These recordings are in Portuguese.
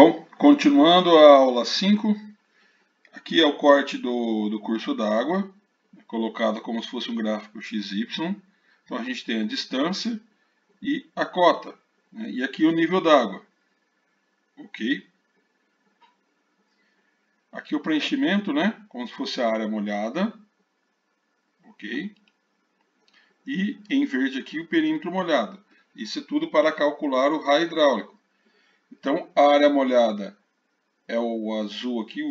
Bom, continuando a aula 5, aqui é o corte do curso d'água, colocado como se fosse um gráfico XY. Então a gente tem a distância e a cota, né? E aqui o nível d'água. Ok? Aqui o preenchimento, né? Como se fosse a área molhada. Ok? E em verde aqui o perímetro molhado. Isso é tudo para calcular o raio hidráulico. Então a área molhada é o azul aqui,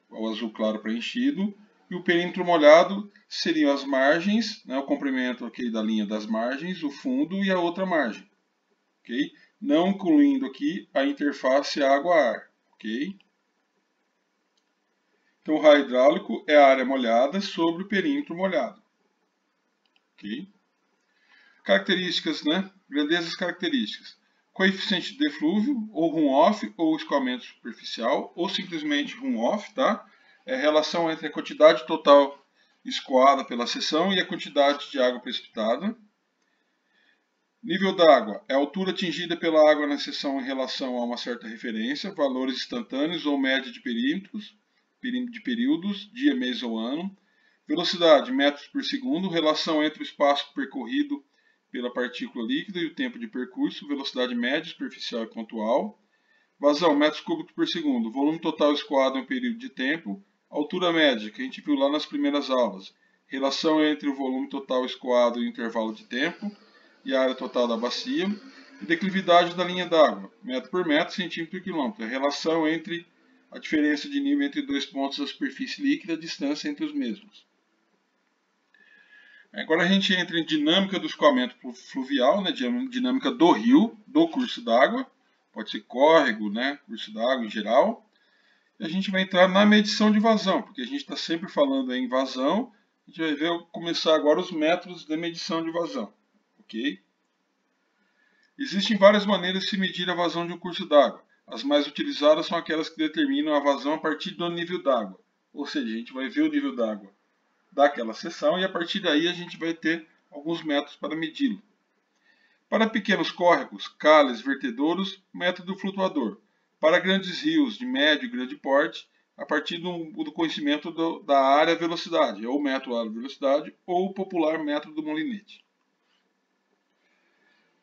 o azul claro preenchido, e o perímetro molhado seriam as margens, né, o comprimento aqui da linha das margens, o fundo e a outra margem, ok? Não incluindo aqui a interface água-ar, ok? Então o raio hidráulico é a área molhada sobre o perímetro molhado, ok? Características, né? Grandezas características. Coeficiente de deflúvio, ou runoff, ou escoamento superficial, ou simplesmente runoff, tá? É a relação entre a quantidade total escoada pela seção e a quantidade de água precipitada. Nível d'água é a altura atingida pela água na seção em relação a uma certa referência, valores instantâneos ou média de perímetros, de períodos, dia, mês ou ano. Velocidade, metros por segundo, relação entre o espaço percorrido pela partícula líquida e o tempo de percurso, velocidade média, superficial e pontual. Vazão, metros cúbicos por segundo, volume total escoado em um período de tempo. Altura média, que a gente viu lá nas primeiras aulas. Relação entre o volume total escoado e o intervalo de tempo e a área total da bacia. E declividade da linha d'água, metro por metro, centímetro por quilômetro. A relação entre a diferença de nível entre dois pontos da superfície líquida e a distância entre os mesmos. Agora a gente entra em dinâmica do escoamento fluvial, né, dinâmica do rio, do curso d'água, pode ser córrego, né, curso d'água em geral. E a gente vai entrar na medição de vazão, porque a gente está sempre falando em vazão. A gente vai ver começar agora os métodos de medição de vazão, ok? Existem várias maneiras de se medir a vazão de um curso d'água. As mais utilizadas são aquelas que determinam a vazão a partir do nível d'água, ou seja, a gente vai ver o nível d'água daquela seção e a partir daí a gente vai ter alguns métodos para medi-lo. Para pequenos córregos, cales, vertedouros, método flutuador. Para grandes rios de médio e grande porte, a partir do conhecimento da área velocidade, ou método área velocidade, ou o popular método do molinete.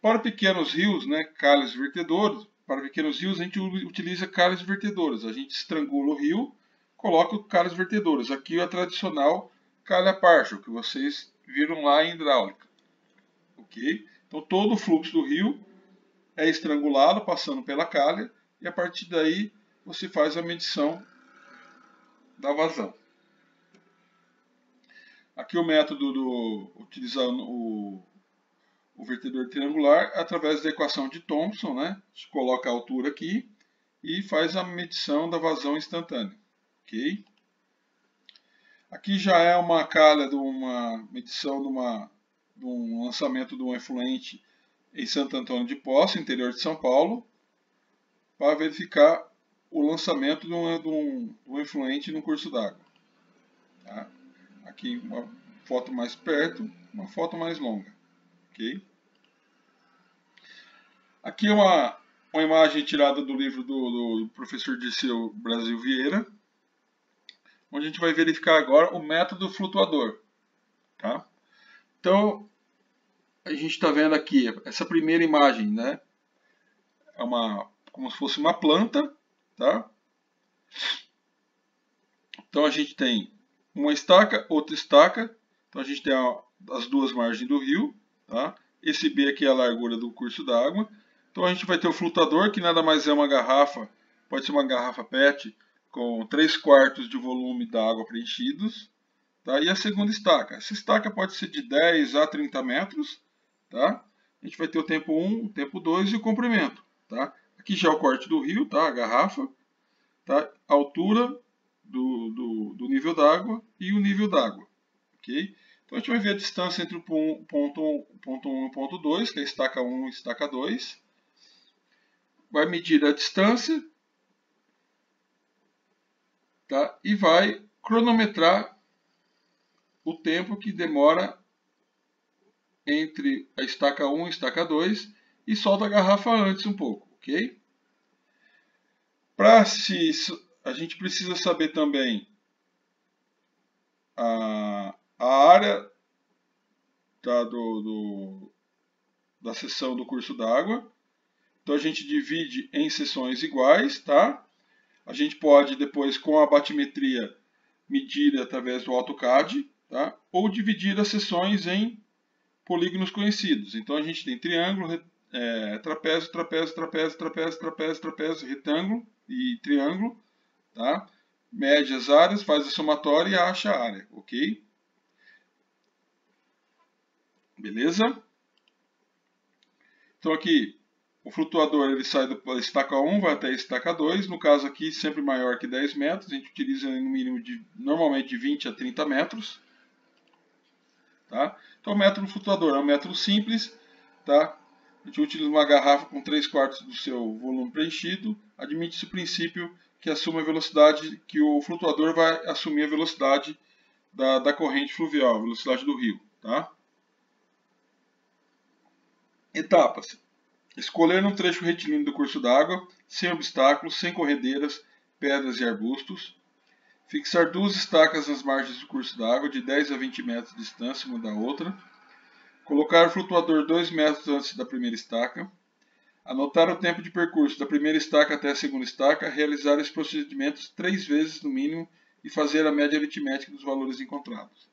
Para pequenos rios, né, cales vertedouros, para pequenos rios a gente utiliza cales vertedouros. A gente estrangula o rio, coloca o cales vertedouros. Aqui é a tradicional calha partial, que vocês viram lá em hidráulica. Ok? Então todo o fluxo do rio é estrangulado, passando pela calha, e a partir daí você faz a medição da vazão. Aqui o método utilizando o vertedor triangular através da equação de Thomson, né? A gente coloca a altura aqui e faz a medição da vazão instantânea. Ok? Aqui já é uma calha de uma medição de um lançamento de um efluente em Santo Antônio de Posse, interior de São Paulo, para verificar o lançamento de um efluente no curso d'água. Tá? Aqui uma foto mais perto, uma foto mais longa. Okay? Aqui é uma imagem tirada do livro do professor Dirceu Brasil Vieira, onde a gente vai verificar agora o método flutuador. Tá? Então, a gente está vendo aqui essa primeira imagem, né? É como se fosse uma planta, tá? Então a gente tem uma estaca, outra estaca. Então a gente tem as duas margens do rio, tá? Esse B aqui é a largura do curso d'água. Então a gente vai ter o flutuador, que nada mais é uma garrafa, pode ser uma garrafa PET com 3/4 de volume da água preenchidos. Tá? E a segunda estaca. Essa estaca pode ser de 10 a 30 metros. Tá? A gente vai ter o tempo 1, o tempo 2 e o comprimento. Tá? Aqui já é o corte do rio, tá? A garrafa. Tá? A altura do nível d'água e o nível d'água. Okay? Então a gente vai ver a distância entre o ponto 1 e o ponto 2, que é a estaca 1 e a estaca 2. Vai medir a distância, tá? E vai cronometrar o tempo que demora entre a estaca 1 e a estaca 2 e solta a garrafa antes um pouco, ok? A gente precisa saber também a área da seção do curso d'água. Então a gente divide em seções iguais, tá? A gente pode depois, com a batimetria, medir através do AutoCAD, tá? Ou dividir as seções em polígonos conhecidos. Então a gente tem triângulo, trapézio, trapézio, trapézio, trapézio, trapézio, trapézio, retângulo e triângulo, tá? Mede as áreas, faz a somatória e acha a área, ok? Beleza? Então aqui, o flutuador ele sai da estaca 1, vai até a estaca 2, no caso aqui sempre maior que 10 metros, a gente utiliza no mínimo normalmente de 20 a 30 metros. Tá? Então o método flutuador é um método simples, tá? A gente utiliza uma garrafa com 3/4 do seu volume preenchido, admite-se o princípio que assume a velocidade, que o flutuador vai assumir a velocidade da corrente fluvial, a velocidade do rio. Tá? Etapas. Escolher um trecho retilíneo do curso d'água, sem obstáculos, sem corredeiras, pedras e arbustos. Fixar 2 estacas nas margens do curso d'água, de 10 a 20 metros de distância uma da outra. Colocar o flutuador 2 metros antes da primeira estaca. Anotar o tempo de percurso da primeira estaca até a segunda estaca. Realizar esses procedimentos 3 vezes no mínimo e fazer a média aritmética dos valores encontrados.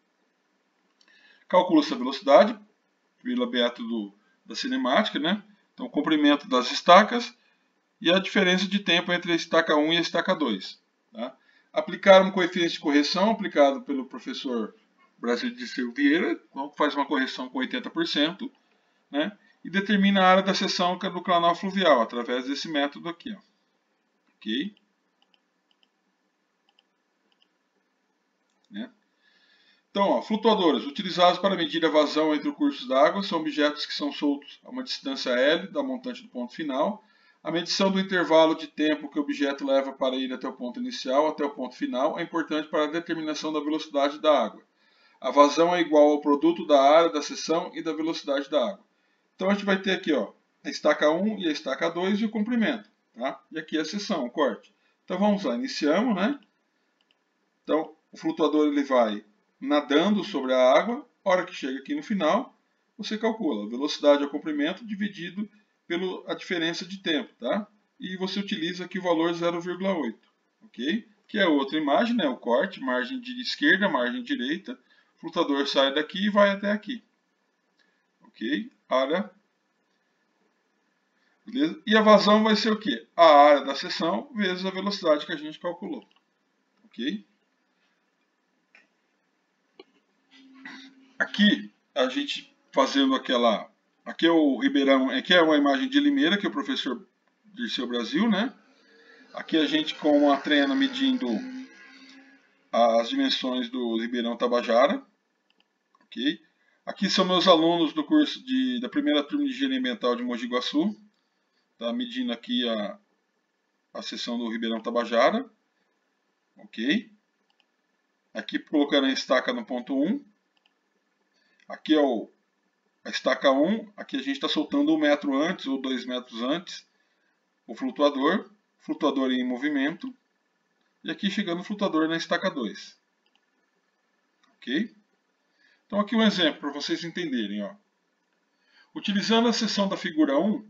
Calcula-se a velocidade, pelo método da cinemática, né? Então, o comprimento das estacas e a diferença de tempo entre a estaca 1 e a estaca 2. Tá? Aplicar um coeficiente de correção aplicado pelo professor Brasil de Silveira, faz uma correção com 80%, né? E determina a área da seção do canal fluvial através desse método aqui. Ó. Ok? Né? Então, ó, flutuadores utilizados para medir a vazão entre os cursos d'água são objetos que são soltos a uma distância L da montante do ponto final. A medição do intervalo de tempo que o objeto leva para ir até o ponto inicial, até o ponto final, é importante para a determinação da velocidade da água. A vazão é igual ao produto da área da seção e da velocidade da água. Então a gente vai ter aqui ó, a estaca 1 e a estaca 2 e o comprimento. Tá? E aqui a seção, o corte. Então vamos lá, iniciamos, né? Então o flutuador ele vai nadando sobre a água. A hora que chega aqui no final, você calcula a velocidade ao comprimento dividido pela diferença de tempo, tá? E você utiliza aqui o valor 0,8, ok? Que é outra imagem, né? O corte, margem de esquerda, margem direita. O flutuador sai daqui e vai até aqui, ok? Área. Beleza? E a vazão vai ser o quê? A área da seção vezes a velocidade que a gente calculou, ok? Aqui a gente fazendo aquela. Aqui é o Ribeirão, aqui é uma imagem de Limeira, que é o professor Dirceu Brasil, né? Aqui a gente com a trena medindo as dimensões do Ribeirão Tabajara, ok? Aqui são meus alunos do curso da primeira turma de Engenharia Ambiental de Mogi Guaçu, tá? Medindo aqui a seção do Ribeirão Tabajara, ok? Aqui colocando a estaca no ponto 1. Aqui é a estaca 1, aqui a gente está soltando 1 metro antes ou 2 metros antes o flutuador em movimento, e aqui chegando o flutuador na estaca 2. Ok? Então aqui um exemplo para vocês entenderem. Ó. Utilizando a seção da figura 1,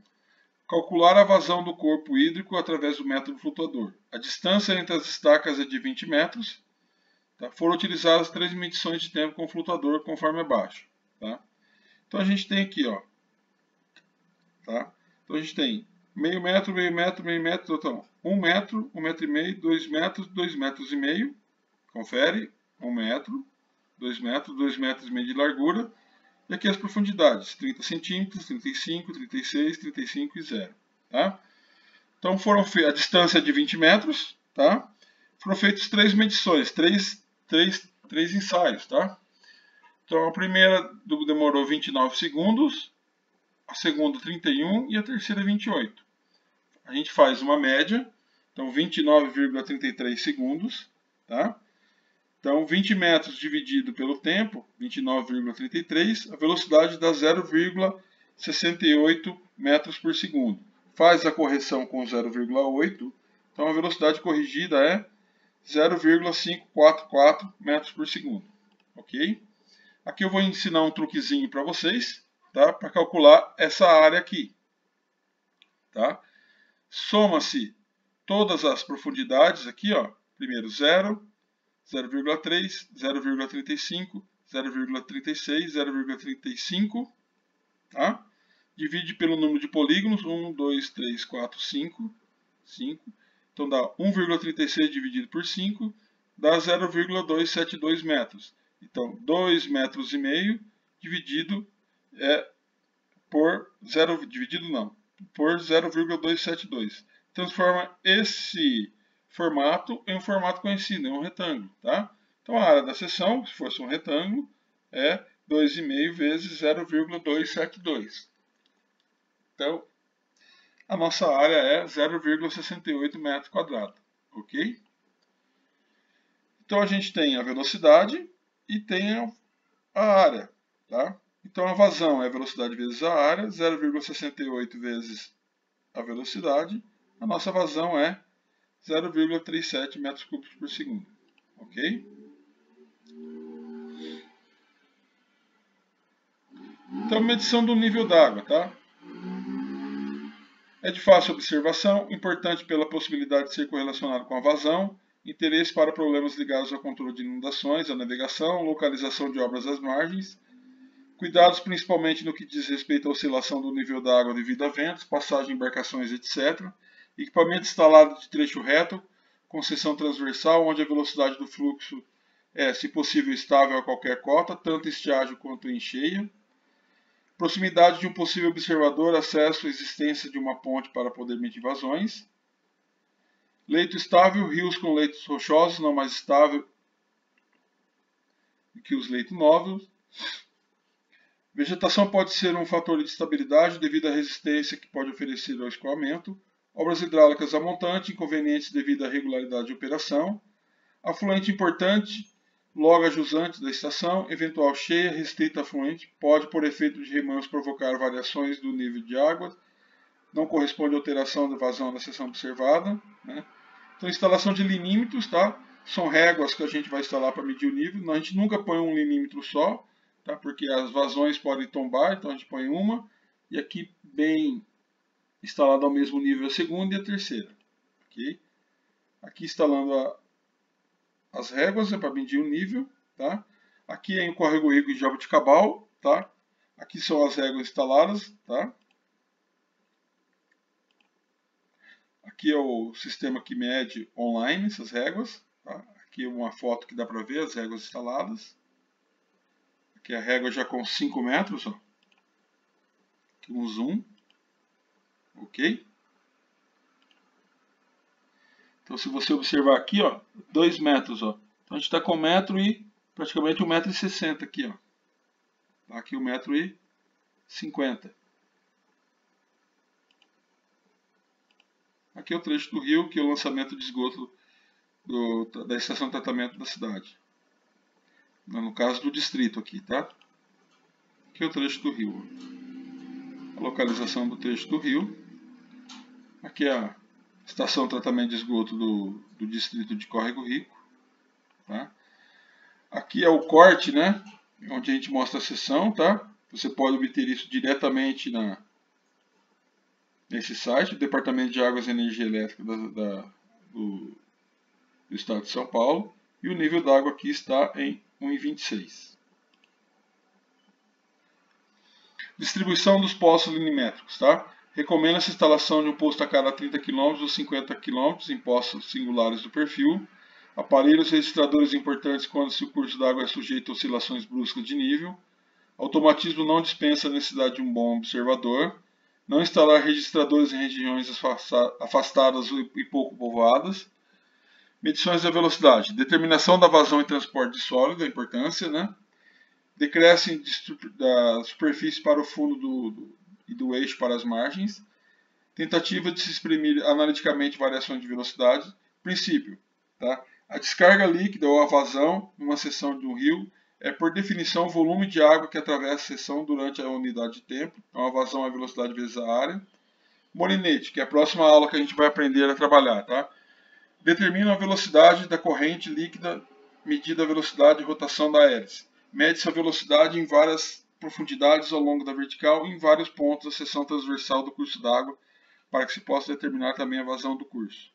calcular a vazão do corpo hídrico através do método flutuador. A distância entre as estacas é de 20 metros. Tá? Foram utilizadas 3 medições de tempo com o flutuador conforme abaixo. Tá? Então a gente tem aqui, ó, tá? Então a gente tem meio metro, meio metro, meio metro, então 1 metro, 1 metro e meio, 2 metros, 2 metros e meio, confere, 1 metro, 2 metros, 2 metros e meio de largura, e aqui as profundidades, 30 centímetros, 35, 36, 35 e 0, tá? Então foram a distância é de 20 metros, tá? Foram feitas 3 medições, 3 ensaios, tá? Então a primeira demorou 29 segundos, a segunda 31 e a terceira 28. A gente faz uma média, então 29,33 segundos, tá? Então 20 metros dividido pelo tempo, 29,33, a velocidade dá 0,68 metros por segundo. Faz a correção com 0,8, Então a velocidade corrigida é 0,544 metros por segundo. Ok? Aqui eu vou ensinar um truquezinho para vocês, tá? Para calcular essa área aqui. Tá? Soma-se todas as profundidades aqui, ó. Primeiro 0, 0,3, 0,35, 0,36, 0,35, tá? Divide pelo número de polígonos, 1, 2, 3, 4, 5, 5. Então dá 1,36 dividido por 5, dá 0,272 metros. Então 2,5 metros dividido por 0,272. Transforma esse formato em um formato conhecido, em um retângulo, tá? Então a área da seção, se fosse um retângulo, é 2,5 vezes 0,272. Então, a nossa área é 0,68 metros quadrados, ok? Então a gente tem a velocidade e tem a área, tá? Então a vazão é a velocidade vezes a área, 0,68 vezes a velocidade. A nossa vazão é 0,37 metros cúbicos por segundo, ok? Então medição do nível d'água, tá? É de fácil observação, importante pela possibilidade de ser correlacionado com a vazão, interesse para problemas ligados ao controle de inundações, a navegação, localização de obras às margens, cuidados principalmente no que diz respeito à oscilação do nível da água devido a ventos, passagem de embarcações, etc. Equipamento instalado de trecho reto, com seção transversal, onde a velocidade do fluxo é, se possível, estável a qualquer cota, tanto em estiagem quanto em cheia. Proximidade de um possível observador, acesso à existência de uma ponte para poder medir vazões. Leito estável, rios com leitos rochosos, não mais estável que os leitos novos. Vegetação pode ser um fator de estabilidade devido à resistência que pode oferecer ao escoamento. Obras hidráulicas a montante, inconvenientes devido à regularidade de operação. Afluente importante, logo a jusante da estação, eventual cheia, restrita afluente, pode, por efeito de remansos, provocar variações do nível de água, não corresponde à alteração da vazão da seção observada. Né? Então, instalação de linímetros, tá? São réguas que a gente vai instalar para medir o nível. A gente nunca põe um linímetro só, tá? Porque as vazões podem tombar, então a gente põe uma, e aqui bem instalado ao mesmo nível a segunda e a terceira. Okay? Aqui instalando as réguas para medir o nível, tá? Aqui é o córrego Rico de Jaboticabal, tá? Aqui são as réguas instaladas, tá? Aqui é o sistema que mede online essas réguas, tá? Aqui é uma foto que dá para ver as réguas instaladas. Aqui a régua já com 5 metros, ó. Aqui um zoom, ok? Então, se você observar aqui, ó, 2 metros, ó. Então, a gente está com 1 metro e praticamente 1,60 m aqui, ó. Aqui 1,50 m. Aqui é o trecho do rio, que é o lançamento de esgoto da estação de tratamento da cidade. No caso do distrito aqui, tá? Aqui é o trecho do rio. A localização do trecho do rio. Aqui é a estação de tratamento de esgoto do distrito de Córrego Rico. Tá? Aqui é o corte, né? Onde a gente mostra a seção, tá? Você pode obter isso diretamente nesse site, o Departamento de Águas e Energia Elétrica do Estado de São Paulo. E o nível d'água aqui está em 1,26. Distribuição dos postos linimétricos, tá? Recomenda-se a instalação de um posto a cada 30 km ou 50 km em postos singulares do perfil. Aparelhos registradores importantes quando se o curso d'água é sujeito a oscilações bruscas de nível. Automatismo não dispensa a necessidade de um bom observador. Não instalar registradores em regiões afastadas e pouco povoadas. Medições da velocidade. Determinação da vazão e transporte de sólido, a importância, né? Decrescem da superfície para o fundo e do eixo para as margens. Tentativa de se exprimir analiticamente variações de velocidade. Princípio. Tá? A descarga líquida ou a vazão numa seção de um rio é, por definição, o volume de água que atravessa a seção durante a unidade de tempo. Então, a vazão é a velocidade vezes a área. Molinete, que é a próxima aula que a gente vai aprender a trabalhar. Tá? Determina a velocidade da corrente líquida medida a velocidade de rotação da hélice. Mede-se a velocidade em várias profundidades ao longo da vertical e em vários pontos da seção transversal do curso d'água, para que se possa determinar também a vazão do curso.